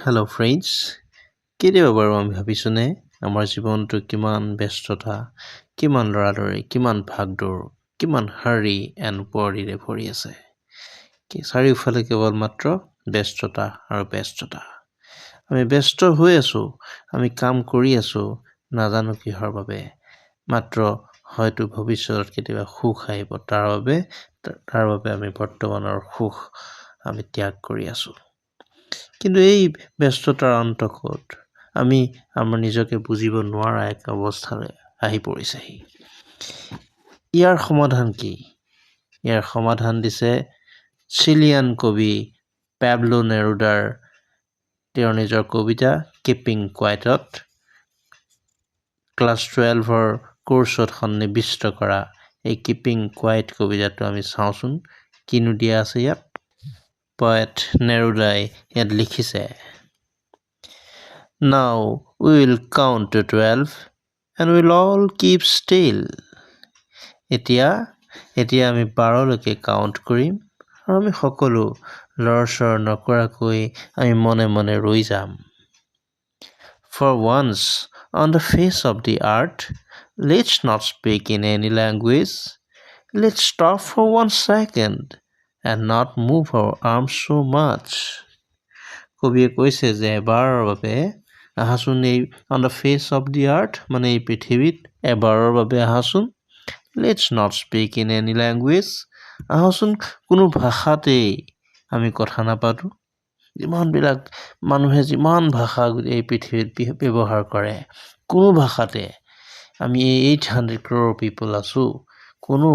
Hello friends, কেতিয়াবা বাৰু আমি ভাবিছোনে আমাৰ জীৱনটো কিমান ব্যস্ততা, কিমান লৰালৰি, কিমান ভাগদৌৰ, কিমান হাৰি এণ্ড বৰিৰে ভৰি আছে। চাৰিওফালে কেৱল মাত্ৰ ব্যস্ততা আৰু ব্যস্ততা। আমি ব্যস্ত হৈ আছো, আমি কাম কৰি আছো, নাজানো কিহৰ বাবে। মাত্ৰ হয়তো ভৱিষ্যতত কেতিয়াবা সুখ আহিব, তাৰ বাবে আমি বৰ্তমানৰ সুখ আমি ত্যাগ কৰি আছো। কিন্তু এই ব্যস্ততাৰ অন্তকত আমি আমাৰ নিজকে বুজিব নোৱাৰা এক অৱস্থালৈ আহি পৰিছেহি। ইয়াৰ সমাধান কি? ইয়াৰ সমাধান দিছে চিলিয়ান কবি পাবলো নেৰুদাৰ তেওঁৰ নিজৰ কবিতা কিপিং কোৱাইটত ক্লাছ 12ৰ কোৰ্চত সন্নিৱিষ্ট কৰা এই কিপিং কোৱাইট কবিতাটো আমি চাওঁচোন কিনো দিয়া আছে ইয়াত। Poet Nerudai ইয়াত লিখিছে, Now we will count to 12 and we'll all keep still. এতিয়া আমি 12লৈকে কাউণ্ট কৰিম আৰু আমি সকলো লৰচৰ নকৰাকৈ আমি মনে মনে ৰৈ যাম. For once on the face of the earth, let's not speak in any language. Let's stop for 1 second and not move our arms so much. কবিয়ে কৈছে যে এবাৰৰ বাবে আহাচোন এই on the face of the earth মানে এই পৃথিৱীত এবাৰৰ বাবে আহাচোন. Let's not speak in any language. আহাচোন কোনো ভাষাতেই আমি কথা নাপাতো. যিমানবিলাক মানুহে যিমান ভাষা এই পৃথিৱীত ব্যৱহাৰ কৰে, কোনো ভাষাতে আমি 800 crore people আছো, কোনো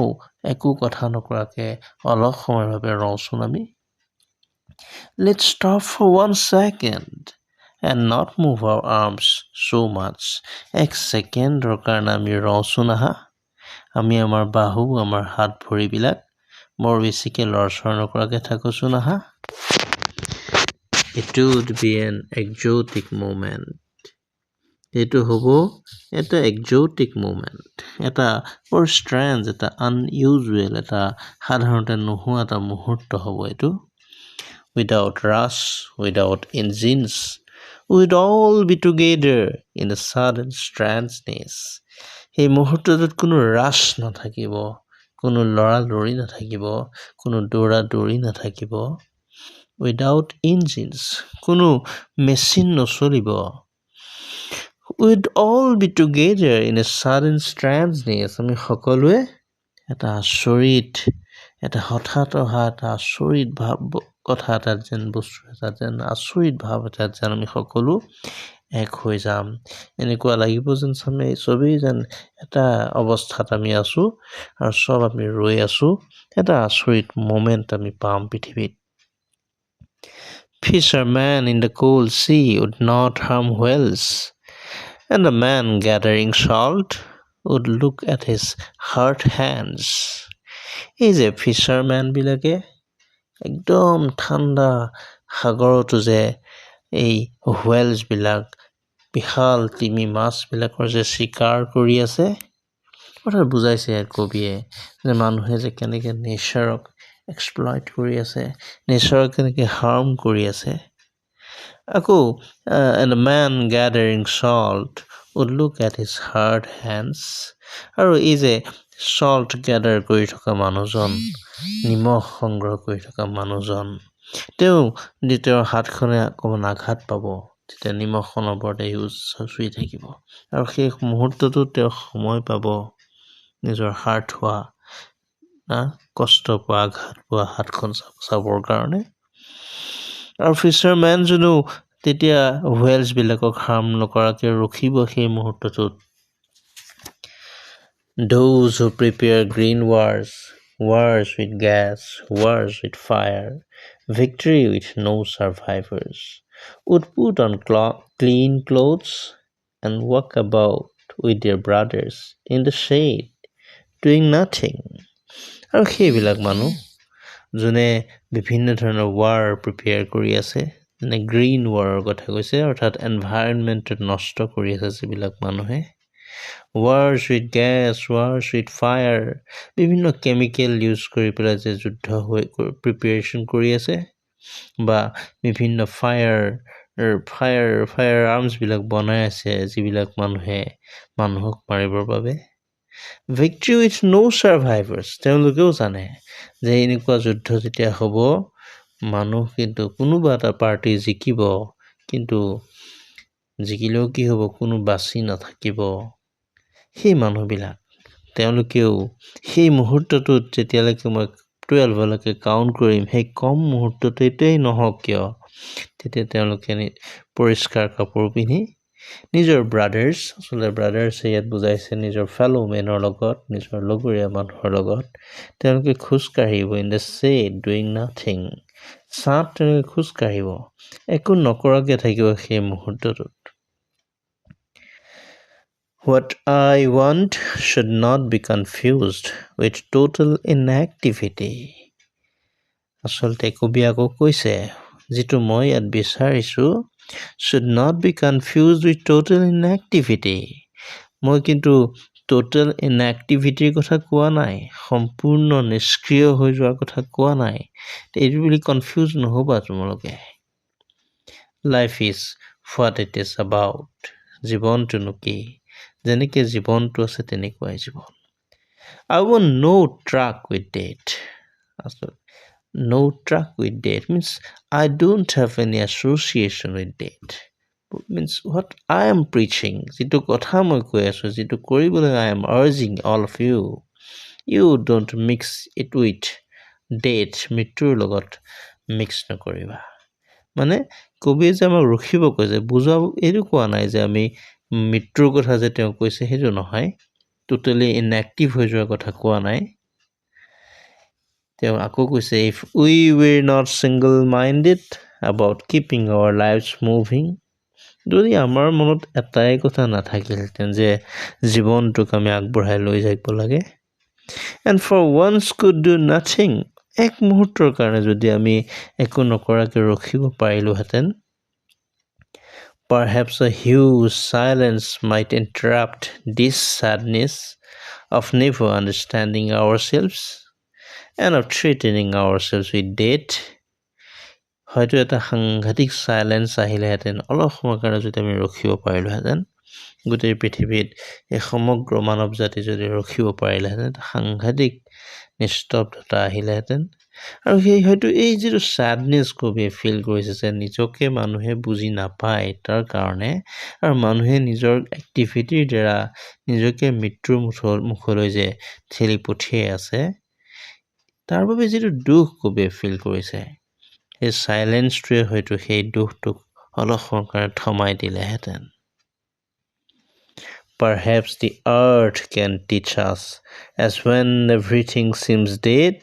একো কথা নকৰাকে অলপ সময়ৰ বাবে ৰওঁচোন আমি. Let's stop for 1 second and not move our arms so much. 1 ছেকেণ্ডৰ কাৰণে আমি ৰওঁচোন আহা. আমি আমাৰ বাহু, আমাৰ হাত ভৰিবিলাক বৰ বেছিকে লৰচৰ নকৰাকে থাকোচোন আহা. It would be an exotic moment. এইটো হ'ব এটা exotic moment. এটা বৰ strange, এটা unusual, এটা সাধাৰণতে নোহোৱা এটা মুহূৰ্ত হ'ব এইটো. Without rush, without engines, we'd all be together in a sudden strangeness. এই মুহূৰ্তটোত কোনো ৰাছ নাথাকিব, কোনো লৰালৰি নাথাকিব, কোনো দৌৰা-দৌৰি নাথাকিব. Without engines, কোনো মেচিন নচলিব. We'd all be together in a sudden strangeness. আমি সকলোৱে এটা আচৰিত, এটা হঠাৎ অহা এটা আচৰিত ভাৱ কথা এটা যেন বস্তু এটা যেন আচৰিত ভাৱ এটা যেন আমি সকলো এক হৈ যাম. এনেকুৱা লাগিব যেন চবেই যেন এটা অৱস্থাত আমি আছো আৰু চব আমি ৰৈ আছো. এটা আচৰিত মোমেণ্ট আমি পাম পৃথিৱীত. Fisherman in the cold sea would not harm whales, and the man gathering salt would look at his hurt hands. এই যে ফিচাৰমেন বিলাকে একদম ঠাণ্ডা সাগৰতো যে এই হুৱেলছ বিলাক বিশাল তিমি মাছবিলাকৰ যে চিকাৰ কৰি আছে, কথা বুজাইছে কবিয়ে যে মানুহে যে কেনেকৈ নেচাৰক এক্সপ্লইট কৰি আছে, নেচাৰক কেনেকৈ হাৰ্ম কৰি আছে. আকৌ and a man gathering salt would look at his hurt hands. আৰু এই যে salt gather কৰি থকা মানুহজন, নিমখ সংগ্ৰহ কৰি থকা মানুহজন, তেওঁৰ হাতখনে অকণমান আঘাত পাব, তেতিয়া নিমখখনৰ ওপৰতে চুই থাকিব আৰু সেই মুহূৰ্তটো তেওঁ সময় পাব নিজৰ হাৰ্ট হোৱা, কষ্ট পোৱা, আঘাত পোৱা হাতখন চাবৰ কাৰণে. আৰু ফিচাৰমেনজনো তেতিয়া হুৱেলছবিলাকক হাৰ্ম নকৰাকৈ ৰখিব সেই মুহূৰ্তটোত. Those who prepare green wars with gas, wars with fire, victory with no survivors, would put on clean clothes and walk about with their brothers in the shade, doing nothing. আৰু সেইবিলাক মানুহ যোনে বিভিন্ন ধৰণৰ war prepare কৰি আছে, যেনে green ৱাৰৰ কথা কৈছে, অৰ্থাৎ এনভাইৰনমেণ্টত নষ্ট কৰি আছে যিবিলাক মানুহে, wars with gas, wars with fire, বিভিন্ন কেমিকেল ইউজ কৰি পেলাই যে যুদ্ধ হৈ প্ৰিপেৰেশ্যন কৰি আছে, বা বিভিন্ন ফায়াৰ আৰ্মছবিলাক বনাই আছে যিবিলাক মানুহে মানুহক মাৰিবৰ বাবে। ভিক্টৰী উইথ নো ছাৰ্ভাইভাৰ্ছ, তেওঁলোকেও জানে যে এনেকুৱা যুদ্ধ যেতিয়া হ'ব, মানুহ কিন্তু কোনোবা এটা পাৰ্টি জিকিব, কিন্তু জিকিলেও কি হ'ব, কোনো বাচি নাথাকিব। সেই মানুহবিলাক তেওঁলোকেও সেই মুহূৰ্তটোত যেতিয়ালৈকে মই 12লৈকে কাউণ্ট কৰিম, সেই কম মুহূৰ্ততেই নহওক কিয়, তেতিয়া তেওঁলোকে পৰিষ্কাৰ কাপোৰ পিন্ধি নিজৰ ব্ৰাদাৰ্ছ, আচলতে ব্ৰাদাৰ্ছে ইয়াত বুজাইছে নিজৰ ফেলো মেনৰ লগত, নিজৰ লগৰীয়া মানুহৰ লগত তেওঁলোকে খোজকাঢ়িব in the said doing nothing, ছাঁত তেওঁলোকে খোজকাঢ়িব, একো নকৰাকৈ থাকিব সেই মুহূৰ্তটোত। What I want should not be confused with total inactivity. আচলতে কবি আকৌ কৈছে, যিটো মই ইয়াত বিচাৰিছোঁ should not be confused with total inactivity. মই কিন্তু total inactivity কথা কোৱা নাই, সম্পূৰ্ণ নিষ্ক্ৰিয় হৈ যোৱাৰ কথা কোৱা নাই। এইটো বুলি কনফিউজ নহ'বা তোমালোকে। Life is what it is about. জীৱনটোনো কি? যেনেকৈ জীৱনটো আছে তেনেকুৱাই জীৱন। I want no truck with date. No truck with date means I don't have any association with date. Means what I am preaching, যিটো কথা মই কৈ আছোঁ, যিটো কৰিবলৈ I am urging all of you, you don't mix it with date. মৃত্যুৰ লগত mix নকৰিবা। মানে কবিয়ে যে আমাক ৰখিব কৈছে, বুজাব, এইটো কোৱা নাই যে আমি মৃত্যুৰ কথা যে তেওঁ কৈছে সেইটো নহয়, টোটেলি ইনএক্টিভ হৈ যোৱাৰ কথা কোৱা নাই। তেওঁ আকৌ কৈছে, if we were not single-minded about keeping our lives moving, যদি আমাৰ মনত এটাই কথা নাথাকিলহেঁতেন যে জীৱনটোক আমি আগবঢ়াই লৈ যাব লাগে, and for once could do nothing, এক মুহূৰ্তৰ কাৰণে যদি আমি একো নকৰাকৈ ৰখিব পাৰিলোহেঁতেন, perhaps a huge silence might interrupt this sadness of never understanding ourselves and of threatening ourselves with death. হয়তো এটা সাংঘাতিক চাইলেঞ্চ আহিলেহেঁতেন, অলপ সময়ৰ কাৰণে যদি আমি ৰখিব পাৰিলোহেঁতেন, গোটেই পৃথিৱীত এই সমগ্ৰ মানৱ জাতি যদি ৰখিব পাৰিলেহেঁতেন, সাংঘাতিক নিস্তব্ধতা আহিলেহেঁতেন। আৰু সেই হয়তো এই যিটো ছাডনেছ কবিয়ে ফিল কৰিছে যে নিজকে মানুহে বুজি নাপায় তাৰ কাৰণে, আৰু মানুহে নিজৰ এক্টিভিটিৰ দ্বাৰা নিজকে মৃত্যুৰ মুখলৈ যে ঠেলি পঠিয়াই আছে, তাৰ বাবে যিটো দুখ কবিয়ে ফিল কৰিছে, সেই চাইলেঞ্চটোৱে হয়তো সেই দুখটোক অলপ সময়ৰ কাৰণে থমাই দিলেহেঁতেন। Perhaps the earth can teach us, as when everything seems dead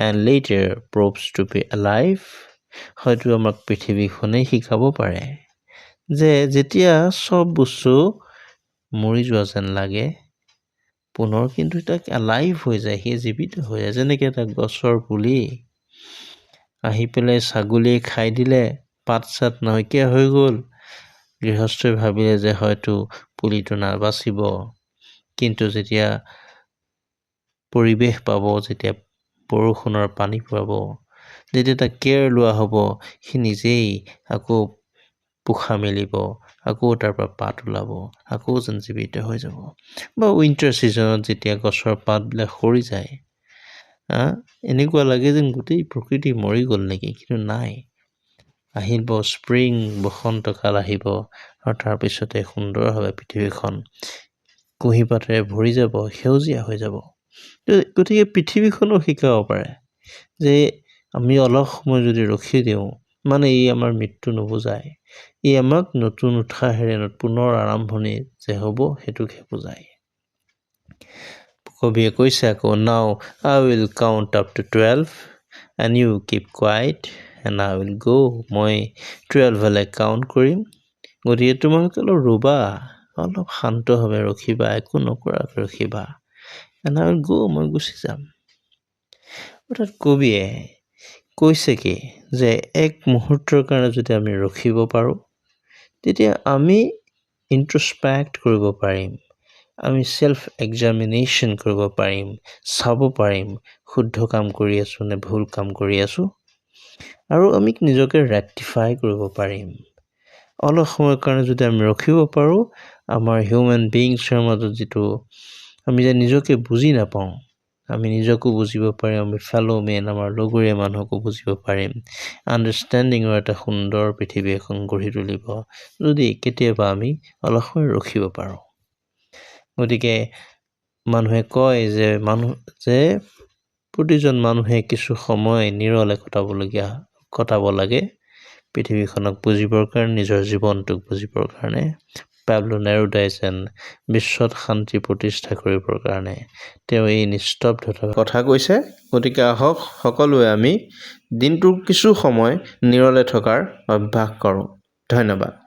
and later proves to be alive. হয়তো আমাক পৃথিৱীখনেই শিকাব পাৰে যে যেতিয়া চব বস্তু মৰি যোৱা যেন লাগে, পুনৰ কিন্তু তাক এলাইভ হৈ যায়, সি জীৱিত হৈ যায়। যেনেকৈ এটা গছৰ পুলি আহি পেলাই ছাগলীয়ে খাই দিলে, পাত চাত নাইকিয়া হৈ গ'ল, গৃহস্থই ভাবিলে যে হয়তো পুলিটো নাবাচিব, কিন্তু যেতিয়া পৰিৱেশ পাব, যেতিয়া বৰষুণৰ পানী পাব, যেতিয়া তাক কেয়াৰ লোৱা হ'ব, সি নিজেই আকৌ পোখা মেলিব, আকৌ তাৰ পৰা পাত ওলাব, আকৌ যেন জীৱিত হৈ যাব। বা উইণ্টাৰ ছিজনত যেতিয়া গছৰ পাতবিলাক সৰি যায়, এনেকুৱা লাগে যেন গোটেই প্ৰকৃতি মৰি গ'ল নেকি, কিন্তু নাই, আহিব স্প্ৰিং, বসন্তকাল আহিব, আৰু তাৰপিছতে সুন্দৰভাৱে পৃথিৱীখন কুঁহিপাতেৰে ভৰি যাব, সেউজীয়া হৈ যাব। গতিকে পৃথিৱীখনো শিকাব পাৰে যে আমি অলপ সময় যদি ৰখি দিওঁ, মানে ই আমাৰ মৃত্যু নুবুজায়, ই আমাক নতুন উৎসাহেৰে পুনৰ আৰম্ভণি যে হ'ব সেইটোকহে বুজায়। কবিয়ে কৈছে আকৌ, now I will count up to 12 and you keep quiet and I will go. মই 12লৈ কাউণ্ট কৰিম, গতিকে তোমালোকে অলপ ৰ'বা, অলপ শান্তভাৱে ৰখিবা, একো নকৰাকৈ ৰখিবা, and I will go, মই গুচি যাম। অৰ্থাৎ কবিয়ে কৈছে কি যে এক মুহূৰ্তৰ কাৰণে যদি আমি ৰখিব পাৰোঁ, তেতিয়া আমি ইনট্ৰস্পেক্ট কৰিব পাৰিম, আমি চেল্ফ এক্সামিনেশ্যন কৰিব পাৰিম, চাব পাৰিম শুদ্ধ কাম কৰি আছোঁ নে ভুল কাম কৰি আছোঁ, আৰু আমি নিজকে ৰেক্টিফাই কৰিব পাৰিম। অলপ সময়ৰ কাৰণে যদি আমি ৰখিব পাৰোঁ, আমাৰ হিউমেন বিংছৰ মাজত যিটো আমি যে নিজকে বুজি নাপাওঁ, আমি নিজকো বুজিব পাৰিম, আমি ফেলো মেন আমাৰ লগৰীয়া মানুহকো বুজিব পাৰিম। আণ্ডাৰষ্টেণ্ডিঙৰ এটা সুন্দৰ পৃথিৱী এখন গঢ়ি তুলিব যদি কেতিয়াবা আমি অলপ সময় ৰখিব পাৰোঁ। গতিকে মানুহে কয় যে প্ৰতিজন মানুহে কিছু সময় নিৰলে কটাব লাগে পৃথিৱীখনক বুজিবৰ কাৰণে, নিজৰ জীৱনটোক বুজিবৰ কাৰণে, পাবলো নেৰুদাই যেন বিশ্বত শান্তি প্ৰতিষ্ঠা কৰিবৰ কাৰণে তেওঁ এই নিস্তব্ধতাৰ কথা কৈছে। গতিকে আহক সকলোৱে আমি দিনটোৰ কিছু সময় নিৰলে থকাৰ অভ্যাস কৰোঁ। ধন্যবাদ।